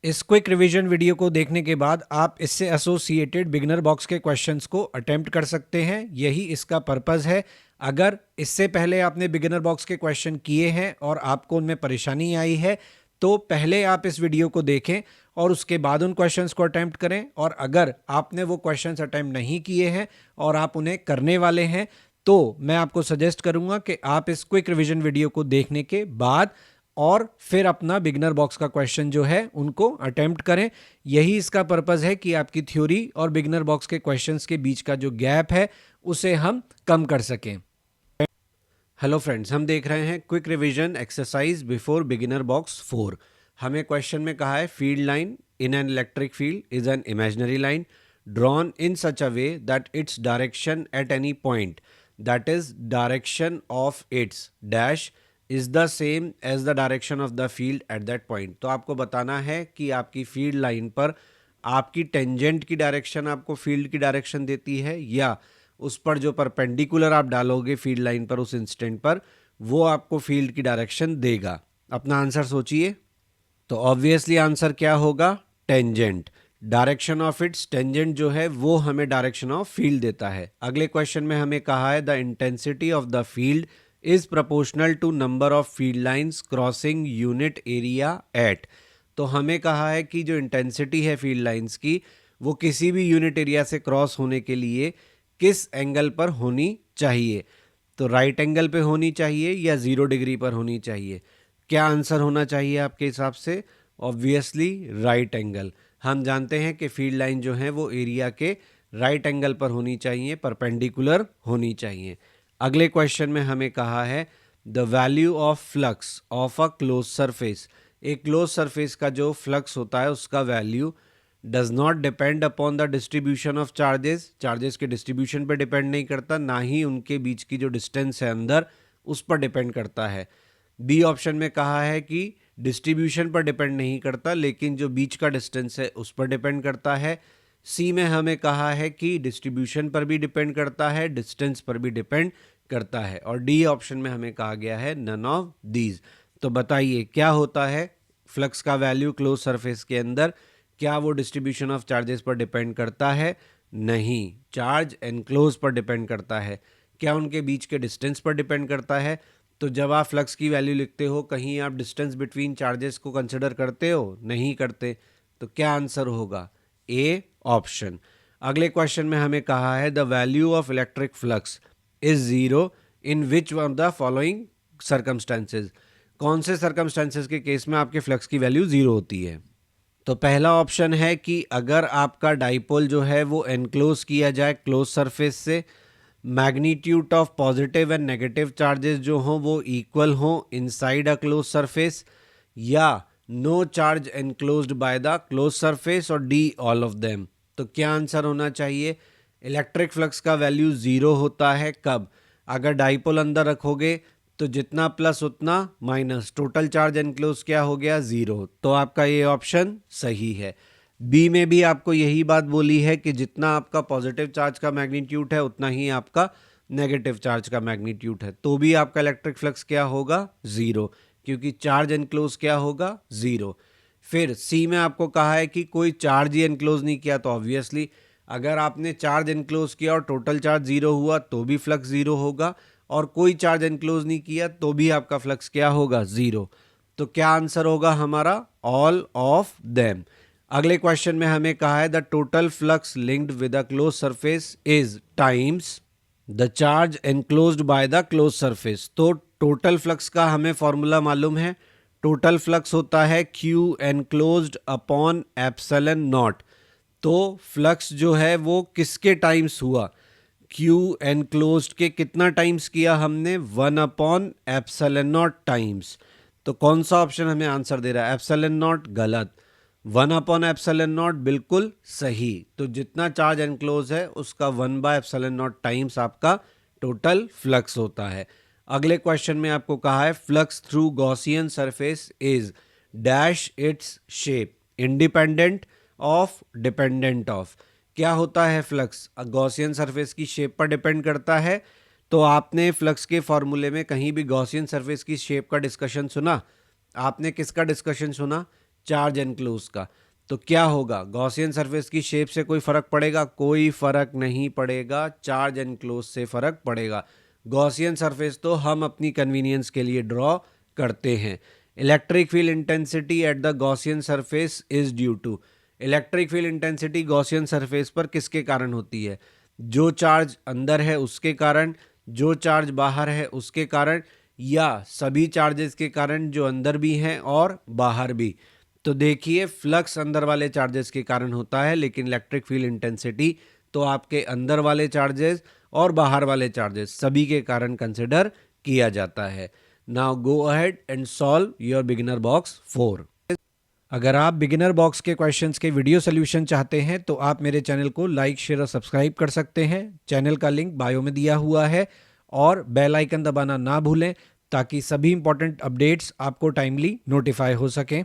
इस quick revision video को देखने के बाद आप इससे एसोसिएटेड बिगिनर बॉक्स के क्वेश्चंस को अटेम्प्ट कर सकते हैं। यही इसका पर्पस है। अगर इससे पहले आपने बिगिनर बॉक्स के क्वेश्चन किए हैं और आपको उनमें परेशानी आई है तो पहले आप इस वीडियो को देखें और उसके बाद उन क्वेश्चंस को अटेम्प्ट करें। और अगर आपने वो क्वेश्चंस अटेम्प्ट नहीं किए हैं और आप उन्हें करने वाले हैं तो मैं आपको सजेस्ट करूंगा कि आप इस क्विक रिवीजन वीडियो को देखने के बाद और फिर अपना बिगनर बॉक्स का क्वेश्चन जो है उनको अटेम्प्ट करें। यही इसका पर्पस है कि आपकी थ्योरी और बिगनर बॉक्स के क्वेश्चंस के बीच का जो गैप है उसे हम कम कर सकें। हेलो फ्रेंड्स, हम देख रहे हैं quick revision exercise before beginner box 4। हमें क्वेश्चन में कहा है field line in an electric field is an imaginary line drawn in such a way that its direction at any point that is direction of its dash is the same as the direction of the field at that point. तो आपको बताना है कि आपकी field line पर आपकी tangent की direction आपको फील्ड की डायरेक्शन देती है या उस पर जो परपेंडिकुलर आप डालोगे फील्ड लाइन पर उस इंस्टेंट पर वो आपको फील्ड की डायरेक्शन देगा। अपना आंसर सोचिए। तो ऑब्वियसली आंसर क्या होगा? Tangent. Direction of it's tangent जो है वो हमें डायरेक्शन ऑफ फील्ड देता है। अगले क्वेश्चन में हमें कहा है the intensity of the field is proportional to number of field lines crossing unit area at. तो हमें कहा है कि जो इंटेंसिटी है फील्ड लाइंस की वो किसी भी यूनिट एरिया से क्रॉस होने के लिए किस एंगल पर होनी चाहिए। तो राइट एंगल पे होनी चाहिए या 0 डिग्री पर होनी चाहिए? क्या आंसर होना चाहिए आपके हिसाब से? Obviously right angle. हम जानते हैं कि फील्ड लाइन जो है वो एरिया के राइट एंगल पर होनी चाहिए, परपेंडिकुलर होनी चाहिए। अगले क्वेश्चन में हमें कहा है the value of flux of a close surface. एक क्लोज सरफेस का जो फ्लक्स होता है उसका value does not depend upon the distribution of charges. Charges के डिस्ट्रीब्यूशन पर डिपेंड नहीं करता, ना ही उनके बीच की जो डिस्टेंस है अंदर उस पर डिपेंड करता है। बी ऑप्शन में कहा है कि डिस्ट्रीब्यूशन पर डिपेंड नहीं करता लेकिन जो बीच का डिस्टेंस है उस पर डिपेंड करता है। सी में हमें कहा है कि डिस्ट्रीब्यूशन पर भी डिपेंड करता है, डिस्टेंस पर भी डिपेंड करता है। और डी ऑप्शन में हमें कहा गया है नन ऑफ दीज। तो बताइए क्या होता है फ्लक्स का वैल्यू क्लोज सरफेस के अंदर? क्या वो डिस्ट्रीब्यूशन ऑफ चार्जेस पर डिपेंड करता है? नहीं, चार्ज एनक्लोज पर डिपेंड करता है। क्या उनके बीच के डिस्टेंस पर डिपेंड करता है? तो जब आप फ्लक्स की वैल्यू लिखते हो कहीं आप डिस्टेंस बिटवीन चार्जेस को कंसिडर करते हो? नहीं करते। तो क्या आंसर होगा? A option. अगले क्वेश्चन में हमें कहा है the value of electric flux is zero in which of the following circumstances. कौन से सर्कमस्टेंसेज के केस में आपके फ्लक्स की वैल्यू जीरो होती है? तो पहला ऑप्शन है कि अगर आपका डाइपोल जो है वो एनक्लोज किया जाए क्लोज सरफेस से, magnitude of positive and negative charges जो हों वो इक्वल हों इनसाइड अ क्लोज सरफेस, या no charge enclosed by the close surface, और डी ऑल ऑफ देम। तो क्या आंसर होना चाहिए? इलेक्ट्रिक फ्लक्स का वैल्यू जीरो होता है कब? अगर डाइपोल अंदर रखोगे तो जितना प्लस उतना माइनस, टोटल चार्ज एनक्लोज क्या हो गया? जीरो। तो आपका ये ऑप्शन सही है। बी में भी आपको यही बात बोली है कि जितना आपका पॉजिटिव चार्ज का मैग्नीट्यूड है उतना ही आपका नेगेटिव चार्ज का मैग्नीट्यूड है, तो भी आपका इलेक्ट्रिक फ्लक्स क्या होगा? जीरो, क्योंकि चार्ज एनक्लोज क्या होगा? जीरो। फिर सी में आपको कहा है कि कोई चार्ज ही एनक्लोज नहीं किया, तो ऑब्वियसली अगर आपने चार्ज एनक्लोज किया और टोटल चार्ज जीरो हुआ तो भी फ्लक्स जीरो होगा, और कोई चार्ज एनक्लोज नहीं किया तो भी आपका फ्लक्स क्या होगा? जीरो। तो क्या आंसर होगा हमारा? All of them. अगले क्वेश्चन में हमें कहा है the total flux linked with a close surface is times the charge enclosed by the close surface. तो टोटल फ्लक्स का हमें फॉर्मूला मालूम है। टोटल फ्लक्स होता है Q enclosed upon epsilon not. तो फ्लक्स जो है वो किसके टाइम्स हुआ? क्यू एनक्लोज्ड के कितना टाइम्स किया हमने? 1 अपॉन एप्सिलॉन नॉट टाइम्स। तो कौन सा ऑप्शन हमें आंसर दे रहा है? एप्सिलॉन नॉट गलत, 1 अपॉन एप्सिलॉन नॉट बिल्कुल सही। तो जितना चार्ज एनक्लोज है उसका 1 बाय एप्सिलॉन नॉट टाइम्स आपका टोटल फ्लक्स होता है। अगले क्वेश्चन में आपको कहा है flux through Gaussian surface is dash its shape independent of dependent of. क्या होता है फ्लक्स? गॉसियन सरफेस की शेप पर डिपेंड करता है। तो आपने फ्लक्स के फॉर्मूले में कहीं भी गॉसियन सरफेस की शेप का डिस्कशन सुना? आपने किसका डिस्कशन सुना? चार्ज एनक्लोज का। तो क्या होगा, गॉसियन सरफेस की शेप से कोई फर्क पड़ेगा? कोई फर्क नहीं पड़ेगा, चार्ज एनक्लोज से फर्क पड़ेगा। गॉसियन सरफेस तो हम अपनी कन्वीनियंस के लिए ड्रॉ करते हैं। Electric field intensity at the Gaussian surface is due to, electric field intensity Gaussian surface पर किसके कारण होती है? जो चार्ज अंदर है उसके कारण, जो चार्ज बाहर है उसके कारण, या सभी चार्जेस के कारण जो अंदर भी हैं और बाहर भी। तो देखिए, फ्लक्स अंदर वाले चार्जेस के कारण होता है, लेकिन इलेक्ट्रिक फील्ड इंटेंसिटी तो आपके अंदर वाले चार्जेस और बाहर वाले चार्जेस सभी के कारण कंसिडर किया जाता है। Now go ahead and solve your beginner box 4। अगर आप बिगिनर बॉक्स के क्वेश्चंस के वीडियो सोल्यूशन चाहते हैं तो आप मेरे चैनल को लाइक, शेयर और सब्सक्राइब कर सकते हैं। चैनल का लिंक बायो में दिया हुआ है और बेल आइकन दबाना ना भूलें ताकि सभी इंपॉर्टेंट अपडेट्स आपको टाइमली नोटिफाई हो सकें।